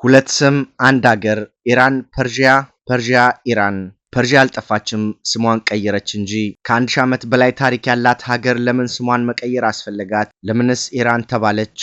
ሁለት ስም አንድ ሀገር ኢራን ፐርሺያ ፐርሺያ ኢራን ፐርሺያ አልጠፋችም ስሟን ቀየረች እንጂ ከ1000 ዓመት በላይ ታሪክ ያላት ሀገር ለምን ስሟን መቀየር አስፈለጋት? ለምንስ ኢራን ተባለች?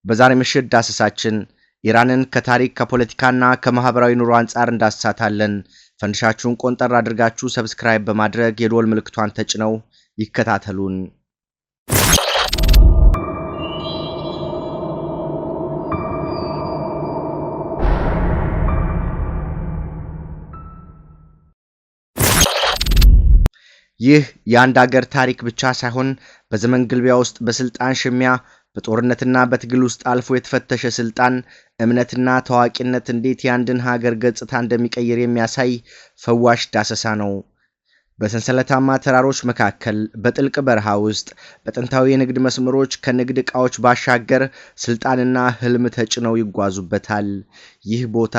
በዛሬ ምሽት ዳሰሳችን ኢራንን ከታሪክ ከፖለቲካና ከማህበራዊ ኑሮ አንጻር እንዳስሳታለን። ፈንድሻችሁን ቆንጠር አድርጋችሁ ሰብስክራይብ በማድረግ የደወል ምልክቷን ተጭነው ይከታተሉን። ይህ የአንድ ሀገር ታሪክ ብቻ ሳይሆን በዘመን ግልቢያ ውስጥ በስልጣን ሽሚያ በጦርነትና በትግል ውስጥ አልፎ የተፈተሸ ስልጣን እምነትና ታዋቂነት እንዴት የአንድን ሀገር ገጽታ እንደሚቀይር የሚያሳይ ፈዋሽ ዳሰሳ ነው። በሰንሰለታማ ተራሮች መካከል በጥልቅ በረሃ ውስጥ በጥንታዊ የንግድ መስመሮች ከንግድ ዕቃዎች ባሻገር ስልጣንና ህልም ተጭነው ይጓዙበታል። ይህ ቦታ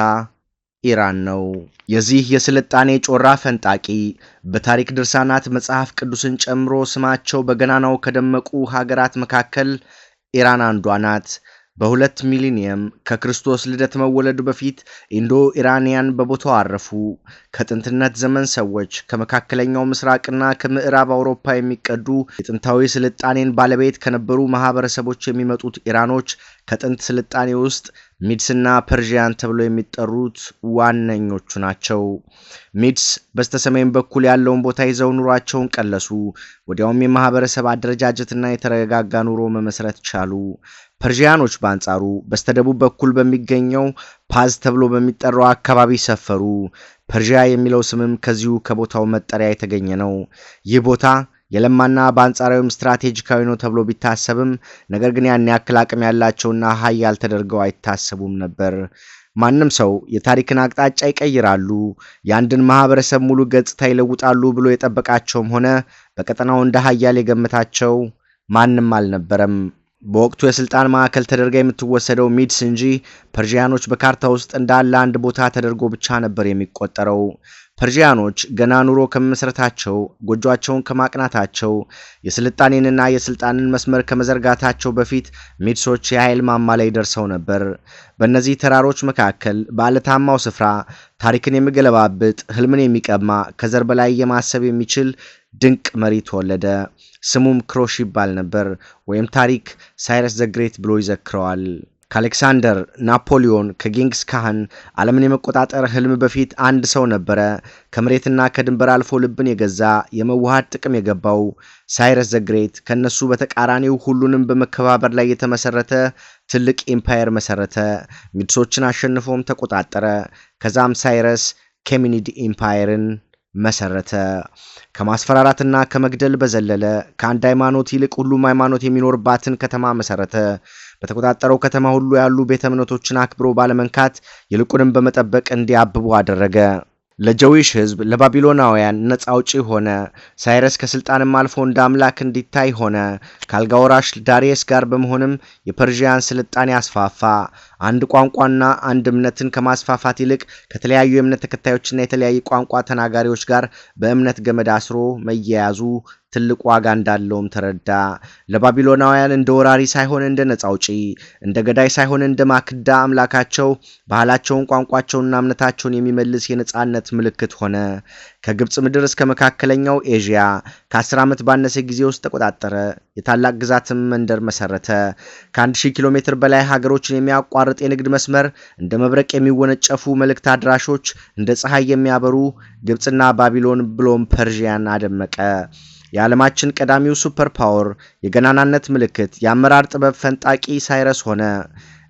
ኢራን ነው። የዚህ የስልጣኔ ጮራ ፈንጣቂ በታሪክ ድርሳናት መጽሐፍ ቅዱስን ጨምሮ ስማቸው በገናናው ከደመቁ ሀገራት መካከል ኢራን አንዷ ናት። በ2 ሚሊኒየም ከክርስቶስ ልደት መወለዱ በፊት ኢንዶ ኢራንያን በቦታው አረፉ። ከጥንትነት ዘመን ሰዎች ከመካከለኛው ምስራቅና ከምዕራብ አውሮፓ የሚቀዱ የጥንታዊ ስልጣኔን ባለቤት ከነበሩ ማህበረሰቦች የሚመጡት ኢራኖች ከጥንት ስልጣኔ ውስጥ ሚድስና ፐርሺያን ተብለው የሚጠሩት ዋነኞቹ ናቸው። ሚድስ በስተሰሜን በኩል ያለውን ቦታ ይዘው ኑሯቸውን ቀለሱ። ወዲያውም የማህበረሰብ አደረጃጀትና የተረጋጋ ኑሮ መመስረት ቻሉ። ፐርሺያኖች በአንጻሩ በስተደቡብ በኩል በሚገኘው ፓዝ ተብሎ በሚጠራው አካባቢ ሰፈሩ። ፐርሺያ የሚለው ስምም ከዚሁ ከቦታው መጠሪያ የተገኘ ነው። ይህ ቦታ የለማና በአንጻራዊም ስትራቴጂካዊ ነው ተብሎ ቢታሰብም ነገር ግን ያን ያክል አቅም ያላቸውና ኃያል ተደርገው አይታሰቡም ነበር። ማንም ሰው የታሪክን አቅጣጫ ይቀይራሉ፣ የአንድን ማህበረሰብ ሙሉ ገጽታ ይለውጣሉ ብሎ የጠበቃቸውም ሆነ በቀጠናው እንደ ኃያል የገመታቸው ማንም አልነበረም። በወቅቱ የስልጣን ማዕከል ተደርጋ የምትወሰደው ሚድስ እንጂ ፐርሺያኖች በካርታ ውስጥ እንዳለ አንድ ቦታ ተደርጎ ብቻ ነበር የሚቆጠረው። ፐርሺያኖች ገና ኑሮ ከመመስረታቸው ጎጆአቸውን ከማቅናታቸው የስልጣኔንና የስልጣንን መስመር ከመዘርጋታቸው በፊት ሚድሶች የኃይል ማማ ላይ ደርሰው ነበር። በእነዚህ ተራሮች መካከል በአለታማው ስፍራ ታሪክን የሚገለባብጥ ህልምን የሚቀማ ከዘር በላይ የማሰብ የሚችል ድንቅ መሪ ተወለደ። ስሙም ክሮሽ ይባል ነበር፣ ወይም ታሪክ ሳይረስ ዘ ግሬት ብሎ ይዘክረዋል። ከአሌክሳንደር፣ ናፖሊዮን፣ ከጌንግስ ካህን ዓለምን የመቆጣጠር ህልም በፊት አንድ ሰው ነበረ። ከመሬትና ከድንበር አልፎ ልብን የገዛ የመዋሃድ ጥቅም የገባው ሳይረስ ዘ ግሬት ከነሱ በተቃራኒው ሁሉንም በመከባበር ላይ የተመሰረተ ትልቅ ኤምፓየር መሰረተ። ሚድሶችን አሸንፎም ተቆጣጠረ። ከዛም ሳይረስ ኬሚኒድ ኤምፓየርን መሰረተ። ከማስፈራራትና ከመግደል በዘለለ ከአንድ ሃይማኖት ይልቅ ሁሉም ሃይማኖት የሚኖርባትን ከተማ መሰረተ። በተቆጣጠረው ከተማ ሁሉ ያሉ ቤተ እምነቶችን አክብሮ ባለመንካት ይልቁንም በመጠበቅ እንዲያብቡ አደረገ። ለጀዊሽ ህዝብ ለባቢሎናውያን ነፃ አውጪ ሆነ። ሳይረስ ከስልጣንም አልፎ እንደ አምላክ እንዲታይ ሆነ። ከአልጋ ወራሽ ዳሪየስ ጋር በመሆንም የፐርሺያን ስልጣኔ አስፋፋ። አንድ ቋንቋና አንድ እምነትን ከማስፋፋት ይልቅ ከተለያዩ የእምነት ተከታዮችና የተለያዩ ቋንቋ ተናጋሪዎች ጋር በእምነት ገመድ አስሮ መያያዙ ትልቅ ዋጋ እንዳለውም ተረዳ። ለባቢሎናውያን እንደ ወራሪ ሳይሆን እንደ ነፃ አውጪ፣ እንደ ገዳይ ሳይሆን እንደ ማክዳ አምላካቸው ባህላቸውን፣ ቋንቋቸውንና እምነታቸውን የሚመልስ የነፃነት ምልክት ሆነ። ከግብጽ ምድር እስከ መካከለኛው ኤዥያ ከ10 ዓመት ባነሰ ጊዜ ውስጥ ተቆጣጠረ። የታላቅ ግዛትም መንደር መሰረተ። ከ1000 ኪሎ ሜትር በላይ ሀገሮችን የሚያቋርጥ የንግድ መስመር፣ እንደ መብረቅ የሚወነጨፉ መልእክት አድራሾች፣ እንደ ፀሐይ የሚያበሩ ግብጽና ባቢሎን ብሎም ፐርሺያን አደመቀ። የዓለማችን ቀዳሚው ሱፐር ፓወር፣ የገናናነት ምልክት፣ የአመራር ጥበብ ፈንጣቂ ሳይረስ ሆነ።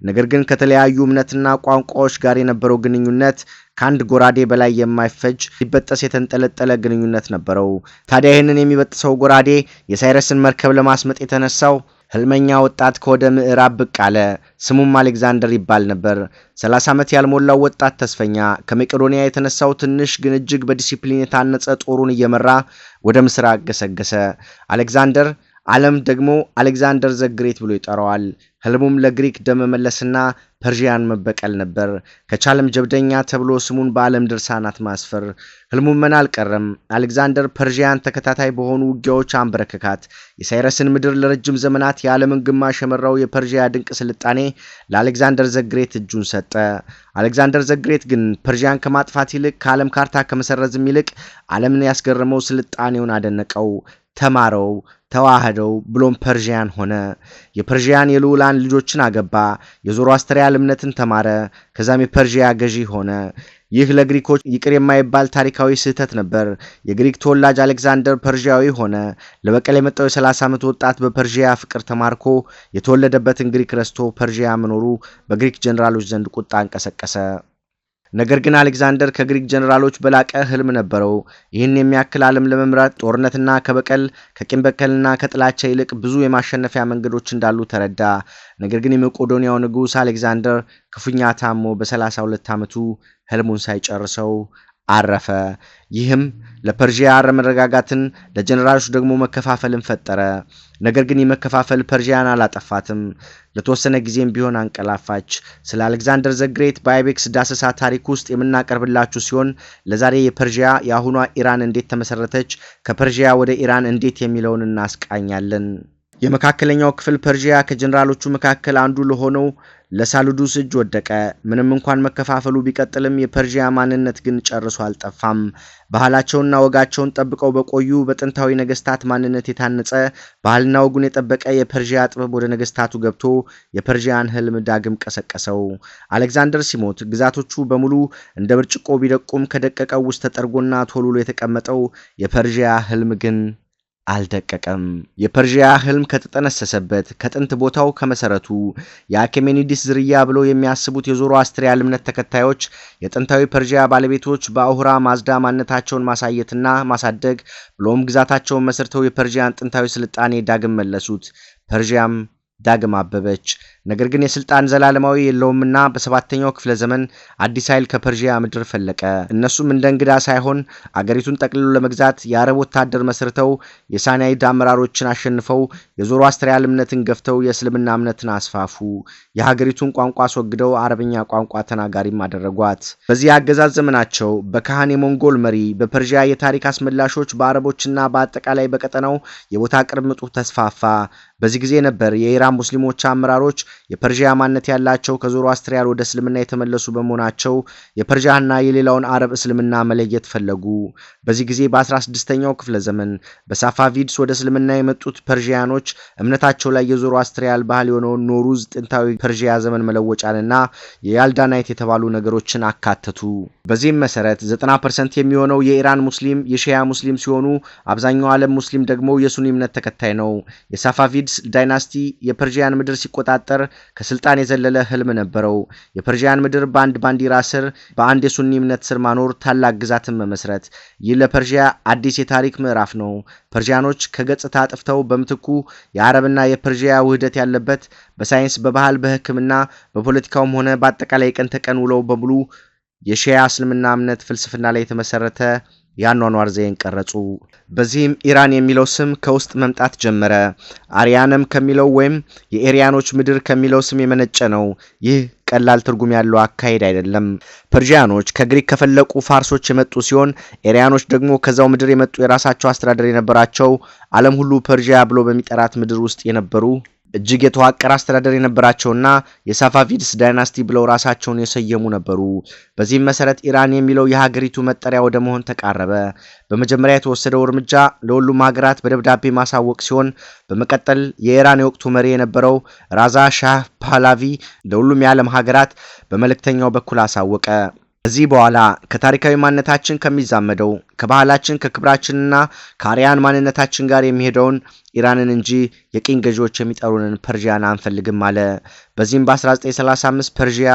ነገር ግን ከተለያዩ እምነትና ቋንቋዎች ጋር የነበረው ግንኙነት ከአንድ ጎራዴ በላይ የማይፈጅ ሊበጠስ የተንጠለጠለ ግንኙነት ነበረው። ታዲያ ይህንን የሚበጥሰው ጎራዴ የሳይረስን መርከብ ለማስመጥ የተነሳው ህልመኛ ወጣት ከወደ ምዕራብ ብቅ አለ። ስሙም አሌክዛንደር ይባል ነበር። 30 ዓመት ያልሞላው ወጣት ተስፈኛ ከመቄዶንያ የተነሳው ትንሽ ግን እጅግ በዲሲፕሊን የታነጸ ጦሩን እየመራ ወደ ምስራቅ ገሰገሰ። አሌክዛንደር ዓለም ደግሞ አሌክዛንደር ዘግሬት ብሎ ይጠራዋል። ህልሙም ለግሪክ ደም መመለስና ፐርሺያን መበቀል ነበር። ከቻለም ጀብደኛ ተብሎ ስሙን በዓለም ድርሳናት ማስፈር። ህልሙም መና አልቀረም። አሌክዛንደር ፐርሺያን ተከታታይ በሆኑ ውጊያዎች አንበረከካት። የሳይረስን ምድር ለረጅም ዘመናት የዓለምን ግማሽ የመራው የፐርሺያ ድንቅ ስልጣኔ ለአሌክዛንደር ዘግሬት እጁን ሰጠ። አሌክዛንደር ዘግሬት ግን ፐርሺያን ከማጥፋት ይልቅ ከዓለም ካርታ ከመሰረዝም ይልቅ ዓለምን ያስገረመው ስልጣኔውን አደነቀው፣ ተማረው፣ ተዋህደው ብሎም ፐርሺያን ሆነ። የፐርሺያን የልዑላን ልጆችን አገባ። የዞሮአስትሪያን እምነትን ተማረ። ከዛም የፐርሺያ ገዢ ሆነ። ይህ ለግሪኮች ይቅር የማይባል ታሪካዊ ስህተት ነበር። የግሪክ ተወላጅ አሌክዛንደር ፐርሺያዊ ሆነ። ለበቀል የመጣው የ30 ዓመት ወጣት በፐርሺያ ፍቅር ተማርኮ የተወለደበትን ግሪክ ረስቶ ፐርሺያ መኖሩ በግሪክ ጀነራሎች ዘንድ ቁጣ አንቀሰቀሰ። ነገር ግን አሌክዛንደር ከግሪክ ጀነራሎች በላቀ ህልም ነበረው። ይህን የሚያክል ዓለም ለመምራት ጦርነትና ከበቀል ከቂም በቀልና ከጥላቻ ይልቅ ብዙ የማሸነፊያ መንገዶች እንዳሉ ተረዳ። ነገር ግን የመቄዶንያው ንጉሥ አሌክዛንደር ክፉኛ ታሞ በ32 ዓመቱ ህልሙን ሳይጨርሰው አረፈ። ይህም ለፐርሺያ አለመረጋጋትን ለጀነራሎች ደግሞ መከፋፈልን ፈጠረ። ነገር ግን የመከፋፈል ፐርሺያን አላጠፋትም። ለተወሰነ ጊዜም ቢሆን አንቀላፋች። ስለ አሌክዛንደር ዘግሬት በአይቤክስ ዳሰሳ ታሪክ ውስጥ የምናቀርብላችሁ ሲሆን ለዛሬ የፐርሺያ የአሁኗ ኢራን እንዴት ተመሰረተች፣ ከፐርሺያ ወደ ኢራን እንዴት የሚለውን እናስቃኛለን። የመካከለኛው ክፍል ፐርሺያ ከጀነራሎቹ መካከል አንዱ ለሆነው ለሳሉዱስ እጅ ወደቀ። ምንም እንኳን መከፋፈሉ ቢቀጥልም የፐርሺያ ማንነት ግን ጨርሶ አልጠፋም። ባህላቸውና ወጋቸውን ጠብቀው በቆዩ በጥንታዊ ነገስታት ማንነት የታነጸ ባህልና ወጉን የጠበቀ የፐርሺያ ጥበብ ወደ ነገስታቱ ገብቶ የፐርሺያን ህልም ዳግም ቀሰቀሰው። አሌክዛንደር ሲሞት ግዛቶቹ በሙሉ እንደ ብርጭቆ ቢደቁም ከደቀቀው ውስጥ ተጠርጎና ተወልውሎ የተቀመጠው የፐርሺያ ህልም ግን አልደቀቀም። የፐርሺያ ህልም ከተጠነሰሰበት ከጥንት ቦታው ከመሰረቱ የአኬሜኒዲስ ዝርያ ብለው የሚያስቡት የዞሮአስትሪያ እምነት ተከታዮች የጥንታዊ ፐርሺያ ባለቤቶች በአሁራ ማዝዳ ማንነታቸውን ማሳየትና ማሳደግ ብሎም ግዛታቸውን መስርተው የፐርሺያን ጥንታዊ ስልጣኔ ዳግም መለሱት። ፐርሺያም ዳግም አበበች። ነገር ግን የስልጣን ዘላለማዊ የለውምና በሰባተኛው ክፍለ ዘመን አዲስ ኃይል ከፐርሺያ ምድር ፈለቀ። እነሱም እንደ እንግዳ ሳይሆን አገሪቱን ጠቅልሎ ለመግዛት የአረብ ወታደር መስርተው የሳናይድ አመራሮችን አሸንፈው የዞሮአስትሪያ እምነትን ገፍተው የእስልምና እምነትን አስፋፉ። የሀገሪቱን ቋንቋ አስወግደው አረብኛ ቋንቋ ተናጋሪም አደረጓት። በዚህ አገዛዝ ዘመናቸው በካህን የሞንጎል መሪ በፐርሺያ የታሪክ አስመላሾች በአረቦችና በአጠቃላይ በቀጠናው የቦታ ቅርምጡ ተስፋፋ። በዚህ ጊዜ ነበር የኢራን ሙስሊሞች አመራሮች የፐርሺያ ማንነት ያላቸው ከዞሮአስትሪያ ወደ እስልምና የተመለሱ በመሆናቸው የፐርሺያና የሌላውን አረብ እስልምና መለየት ፈለጉ። በዚህ ጊዜ በ16ኛው ክፍለ ዘመን በሳፋቪድስ ወደ እስልምና የመጡት ፐርሺያኖች እምነታቸው ላይ የዞሮአስትሪያል ባህል የሆነውን ኖሩዝ ጥንታዊ ፐርሺያ ዘመን መለወጫንና የያልዳናይት የተባሉ ነገሮችን አካተቱ። በዚህም መሰረት 90% የሚሆነው የኢራን ሙስሊም የሺያ ሙስሊም ሲሆኑ አብዛኛው ዓለም ሙስሊም ደግሞ የሱኒ እምነት ተከታይ ነው። የሳፋቪድስ ዳይናስቲ የፐርሺያን ምድር ሲቆጣጠር ከስልጣን የዘለለ ህልም ነበረው። የፐርሺያን ምድር በአንድ ባንዲራ ስር በአንድ የሱኒ እምነት ስር ማኖር፣ ታላቅ ግዛትን መመስረት። ይህ ለፐርሺያ አዲስ የታሪክ ምዕራፍ ነው። ፐርሺያኖች ከገጽታ አጥፍተው በምትኩ የአረብና የፐርሺያ ውህደት ያለበት በሳይንስ፣ በባህል፣ በሕክምና፣ በፖለቲካውም ሆነ በአጠቃላይ ቀን ተቀን ውለው በሙሉ የሺያ እስልምና እምነት ፍልስፍና ላይ የተመሰረተ ያኗኗር ዘይን ቀረጹ። በዚህም ኢራን የሚለው ስም ከውስጥ መምጣት ጀመረ። አሪያንም ከሚለው ወይም የኤሪያኖች ምድር ከሚለው ስም የመነጨ ነው። ይህ ቀላል ትርጉም ያለው አካሄድ አይደለም። ፐርሺያኖች ከግሪክ ከፈለቁ ፋርሶች የመጡ ሲሆን ኤሪያኖች ደግሞ ከዛው ምድር የመጡ የራሳቸው አስተዳደር የነበራቸው ዓለም ሁሉ ፐርሺያ ብሎ በሚጠራት ምድር ውስጥ የነበሩ እጅግ የተዋቀረ አስተዳደር የነበራቸውና የሳፋቪድስ ዳይናስቲ ብለው ራሳቸውን የሰየሙ ነበሩ። በዚህም መሰረት ኢራን የሚለው የሀገሪቱ መጠሪያ ወደ መሆን ተቃረበ። በመጀመሪያ የተወሰደው እርምጃ ለሁሉም ሀገራት በደብዳቤ ማሳወቅ ሲሆን በመቀጠል የኢራን የወቅቱ መሪ የነበረው ራዛ ሻህ ፓህላቪ ለሁሉም የዓለም ሀገራት በመልእክተኛው በኩል አሳወቀ። ከዚህ በኋላ ከታሪካዊ ማንነታችን ከሚዛመደው ከባህላችን ከክብራችንና ከአሪያን ማንነታችን ጋር የሚሄደውን ኢራንን እንጂ የቅኝ ገዢዎች የሚጠሩንን ፐርሺያን አንፈልግም አለ። በዚህም በ1935 ፐርሺያ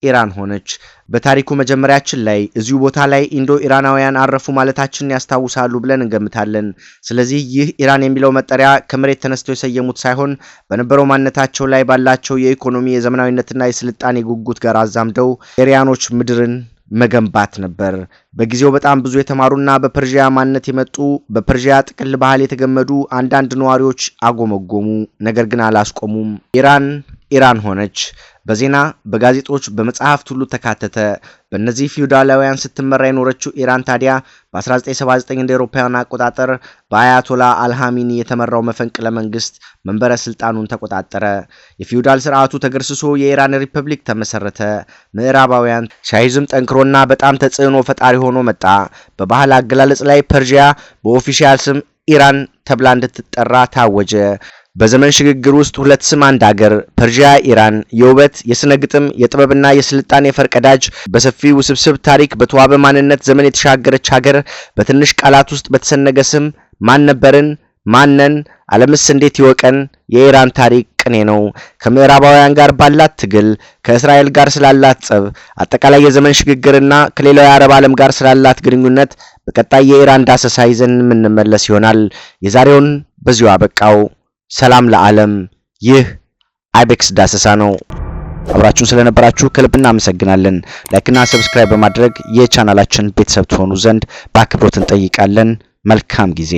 ኢራን ሆነች። በታሪኩ መጀመሪያችን ላይ እዚሁ ቦታ ላይ ኢንዶ ኢራናውያን አረፉ ማለታችንን ያስታውሳሉ ብለን እንገምታለን። ስለዚህ ይህ ኢራን የሚለው መጠሪያ ከመሬት ተነስተው የሰየሙት ሳይሆን በነበረው ማንነታቸው ላይ ባላቸው የኢኮኖሚ የዘመናዊነትና የስልጣኔ ጉጉት ጋር አዛምደው ኤሪያኖች ምድርን መገንባት ነበር። በጊዜው በጣም ብዙ የተማሩና በፐርሺያ ማንነት የመጡ በፐርሺያ ጥቅል ባህል የተገመዱ አንዳንድ ነዋሪዎች አጎመጎሙ፣ ነገር ግን አላስቆሙም። ኢራን ሆነች። በዜና በጋዜጦች በመጽሐፍት ሁሉ ተካተተ። በእነዚህ ፊውዳላውያን ስትመራ የኖረችው ኢራን ታዲያ በ1979 እንደ አውሮፓውያን አቆጣጠር በአያቶላ አልሃሚኒ የተመራው መፈንቅለ መንግስት መንበረ ስልጣኑን ተቆጣጠረ። የፊውዳል ስርዓቱ ተገርስሶ የኢራን ሪፐብሊክ ተመሰረተ። ምዕራባውያን ሻይዝም ጠንክሮና በጣም ተጽዕኖ ፈጣሪ ሆኖ መጣ። በባህል አገላለጽ ላይ ፐርሺያ በኦፊሻል ስም ኢራን ተብላ እንድትጠራ ታወጀ። በዘመን ሽግግር ውስጥ ሁለት ስም አንድ ሀገር ፐርሺያ ኢራን የውበት የስነ ግጥም የጥበብና የስልጣኔ ፈርቀዳጅ በሰፊ ውስብስብ ታሪክ በተዋበ ማንነት ዘመን የተሻገረች ሀገር በትንሽ ቃላት ውስጥ በተሰነገ ስም ማን ነበርን ማነን ዓለምስ እንዴት ይወቀን የኢራን ታሪክ ቅኔ ነው። ከምዕራባውያን ጋር ባላት ትግል ከእስራኤል ጋር ስላላት ጸብ አጠቃላይ የዘመን ሽግግርና ከሌላው የአረብ ዓለም ጋር ስላላት ግንኙነት በቀጣይ የኢራን ዳሰሳ ይዘን የምንመለስ ይሆናል። የዛሬውን በዚሁ አበቃው። ሰላም ለዓለም። ይህ አይቤክስ ዳሰሳ ነው። አብራችሁን ስለነበራችሁ ከልብ እናመሰግናለን። ላይክና ሰብስክራይብ በማድረግ የቻናላችን ቤተሰብ ትሆኑ ዘንድ በአክብሮት እንጠይቃለን። መልካም ጊዜ